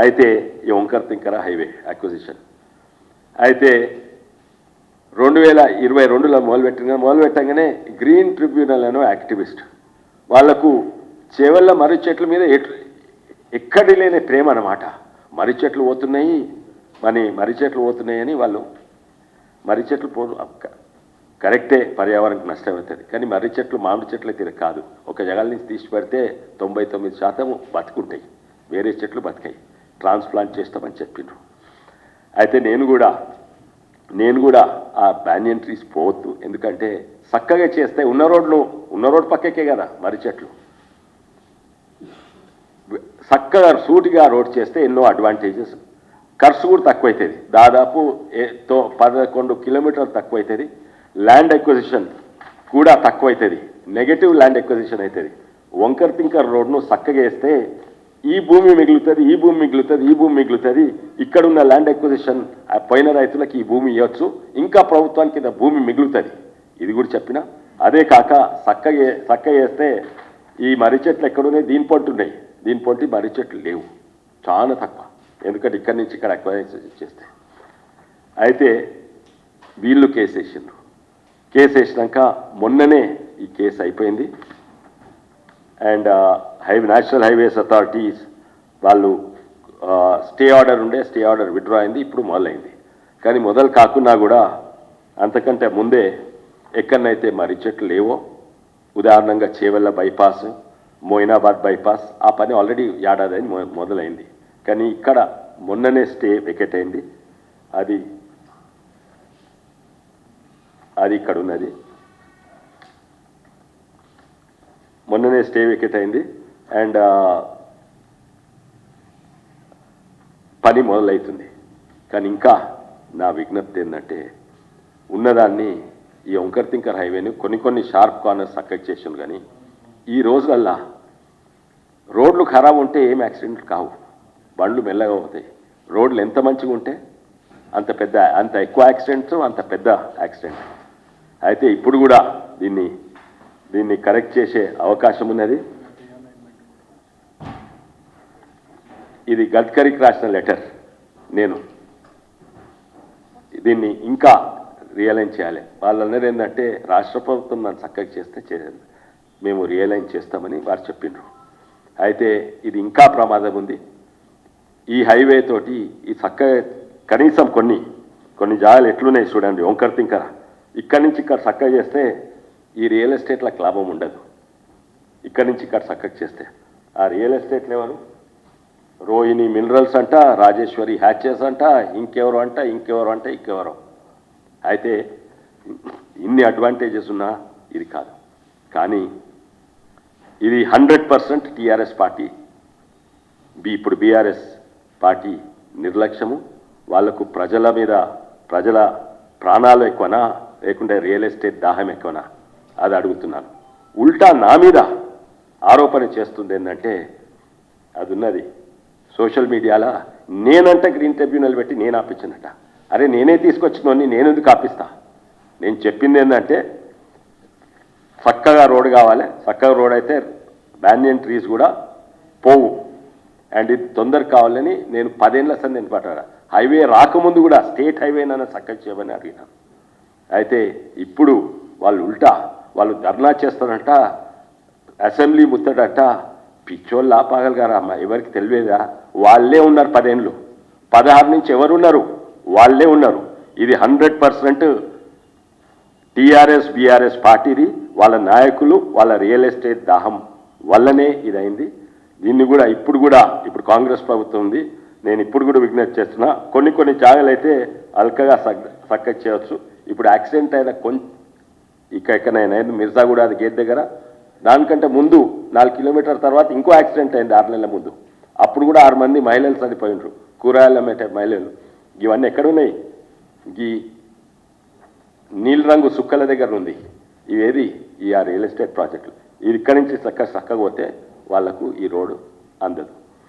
అయితే ఈ Omkar తింకర highway acquisition అయితే 2022లో మొదలుపెట్టగానే గ్రీన్ ట్రిబ్యునల్ అనే యాక్టివిస్ట్ వాళ్లకు చేవల్ల మర్రి చెట్ల మీద ఎక్కడి లేని ప్రేమ అన్నమాట. మర్రి చెట్లు పోతున్నాయి మర్రి చెట్లు పోతున్నాయని వాళ్ళు మర్రి చెట్లు కరెక్టే, పర్యావరణకు నష్టం అవుతుంది. కానీ మర్రి చెట్లు మామిడి చెట్లు అయితే కాదు. ఒక జగల నుంచి తీసి పెడితే 99% బతుకుంటాయి, వేరే చెట్లు బతికాయి. ట్రాన్స్ప్లాంట్ చేస్తామని చెప్పిండ్రు. అయితే నేను కూడా ఆ బ్యానియన్ ట్రీస్ పోవద్దు. ఎందుకంటే చక్కగా చేస్తే ఉన్న రోడ్డు పక్కకే కదా మర్రి చెట్లు. చక్కగా సూటిగా రోడ్ చేస్తే ఎన్నో అడ్వాంటేజెస్. ఖర్చు కూడా తక్కువైతుంది, దాదాపు 11 కిలోమీటర్లు తక్కువైతుంది. ల్యాండ్ ఎక్విజిషన్ కూడా తక్కువైతుంది, నెగటివ్ ల్యాండ్ ఎక్విజిషన్ అవుతుంది. వంకర్ తింకర్ రోడ్ను చక్కగా వేస్తే ఈ భూమి మిగులుతుంది. ఇక్కడున్న ల్యాండ్ ఎక్విజిషన్ పోయిన రైతులకు ఈ భూమి ఇవ్వచ్చు, ఇంకా ప్రభుత్వానికి భూమి మిగులుతుంది. ఇది కూడా చెప్పిన. అదే కాక చక్కగా వేస్తే ఈ మర్రి చెట్లు ఎక్కడున్నాయి, దీని పొంటి మర్రి చెట్లు లేవు, చాలా తక్కువ. ఎందుకంటే ఇక్కడి నుంచి ఇక్కడ అక్వైర్ చేస్తే. అయితే వీళ్ళు కేసు వేసినాక మొన్ననే ఈ కేసు అయిపోయింది. అండ్ నేషనల్ హైవేస్ అథారిటీస్ వాళ్ళు స్టే ఆర్డర్ విత్డ్రా అయింది, ఇప్పుడు మొదలైంది. కానీ మొదలు కాకున్నా కూడా అంతకంటే ముందే ఎక్కడనైతే మర్రి చెట్లు లేవో, ఉదాహరణంగా చేవెళ్ళ బైపాస్, మోయినాబాద్ బైపాస్, ఆ పని ఆల్రెడీ ఏడాది మొదలైంది. కానీ ఇక్కడ మొన్ననే స్టే వెకెట్ అయింది. అది ఇక్కడ ఉన్నది, మొన్ననే స్టే వెకెట్ అయింది. అండ్ పని మొదలవుతుంది. కానీ ఇంకా నా విజ్ఞప్తి ఏంటంటే ఉన్నదాన్ని ఈ ఓంకర్ తింకర్ హైవేని కొన్ని షార్ప్ కార్నర్స్ చక్కగా చేసాను. కానీ ఈ రోజులల్లా రోడ్లు ఖరాబ్ ఉంటే ఏం యాక్సిడెంట్లు కావు, బండ్లు మెల్లగా అవుతాయి. రోడ్లు ఎంత మంచిగా ఉంటే అంత ఎక్కువ యాక్సిడెంట్స్, అంత పెద్ద యాక్సిడెంట్. అయితే ఇప్పుడు కూడా దీన్ని కరెక్ట్ చేసే అవకాశం ఉన్నది. ఇది గడ్కరీకి రాసిన లెటర్. నేను దీన్ని ఇంకా రియలైజ్ చేయాలి. వాళ్ళు అన్నది ఏంటంటే రాష్ట్ర ప్రభుత్వం నన్ను చక్కగా చేస్తే మేము రియలైజ్ చేస్తామని వారు చెప్పిండ్రు. అయితే ఇది ఇంకా ప్రమాదం ఉంది. ఈ హైవే తోటి ఈ చక్కగా కనీసం కొన్ని జాగాలు ఎట్లున్నాయి చూడండి. ఓంకర్ తింకర ఇక్కడి నుంచి ఇక్కడ చక్కగా చేస్తే ఈ రియల్ ఎస్టేట్లకు లాభం ఉండదు. ఇక్కడి నుంచి ఇక్కడ చక్కగా చేస్తే ఆ రియల్ ఎస్టేట్లు ఎవరు? రోహిణి మినరల్స్ అంట, రాజేశ్వరి హ్యాచెస్ అంట, ఇంకెవరో. అయితే ఇన్ని అడ్వాంటేజెస్ ఉన్నా ఇది కాదు. కానీ ఇది 100% టీఆర్ఎస్ పార్టీ, ఇప్పుడు బీఆర్ఎస్ పార్టీ నిర్లక్ష్యము. వాళ్లకు ప్రజల ప్రాణాలు ఎక్కువనా, లేకుంటే రియల్ ఎస్టేట్ దాహం ఎక్కువనా, అది అడుగుతున్నాను. ఉల్టా నా మీద ఆరోపణ చేస్తుంది ఏంటంటే అది ఉన్నది సోషల్ మీడియాలో. నేనంట గ్రీన్ ట్రిబ్యునల్ పెట్టి నేను ఆపించినట్ట. అరే నేనే తీసుకొచ్చినోని నేను ఎందుకు ఆపిస్తా? నేను చెప్పింది ఏంటంటే చక్కగా రోడ్ కావాలి. చక్కగా రోడ్ అయితే బ్యానియన్ ట్రీస్ కూడా పోవు. అండ్ ఇది తొందరగా కావాలని నేను 10 ఏళ్ల సంది పట్టాను. హైవే రాకముందు కూడా స్టేట్ హైవేనైనా చక్కగా చేయమని అడిగినాను. అయితే ఇప్పుడు వాళ్ళు ధర్నా చేస్తారంట, అసెంబ్లీ ముత్తడట. పిచ్చోళ్ళు ఆపాగలగారా అమ్మ? ఎవరికి తెలియదా? వాళ్ళే ఉన్నారు 10 ఏళ్ళు, 16 నుంచి ఎవరున్నారు? వాళ్ళే ఉన్నారు. ఇది 100% టీఆర్ఎస్ బీఆర్ఎస్ పార్టీది, వాళ్ళ నాయకులు, వాళ్ళ రియల్ ఎస్టేట్ దాహం వల్లనే ఇదైంది. దీన్ని కూడా ఇప్పుడు కాంగ్రెస్ ప్రభుత్వం ఉంది. నేను ఇప్పుడు కూడా విజ్ఞప్తి చేస్తున్నా, కొన్ని జాగాలు అయితే అల్కగా చక్కగా చేయవచ్చు. ఇప్పుడు యాక్సిడెంట్ అయిన ఎక్కడైనా మిర్జాగూడ అది గేట్ దగ్గర, దానికంటే ముందు 4 కిలోమీటర్ల తర్వాత ఇంకో యాక్సిడెంట్ అయింది 6 నెలల ముందు. అప్పుడు కూడా 6 మంది మహిళలు చనిపోయినరు, కూరగాయలు అమ్మే మహిళలు. ఇవన్నీ ఎక్కడున్నాయి? ఈ నీలి రంగు సుక్కల దగ్గర ఉంది. ఇవేది ఈ రియల్ ఎస్టేట్ ప్రాజెక్టులు. ఇది ఇక్కడి నుంచి చక్కగా పోతే వాళ్లకు ఈ రోడ్డు అందదు.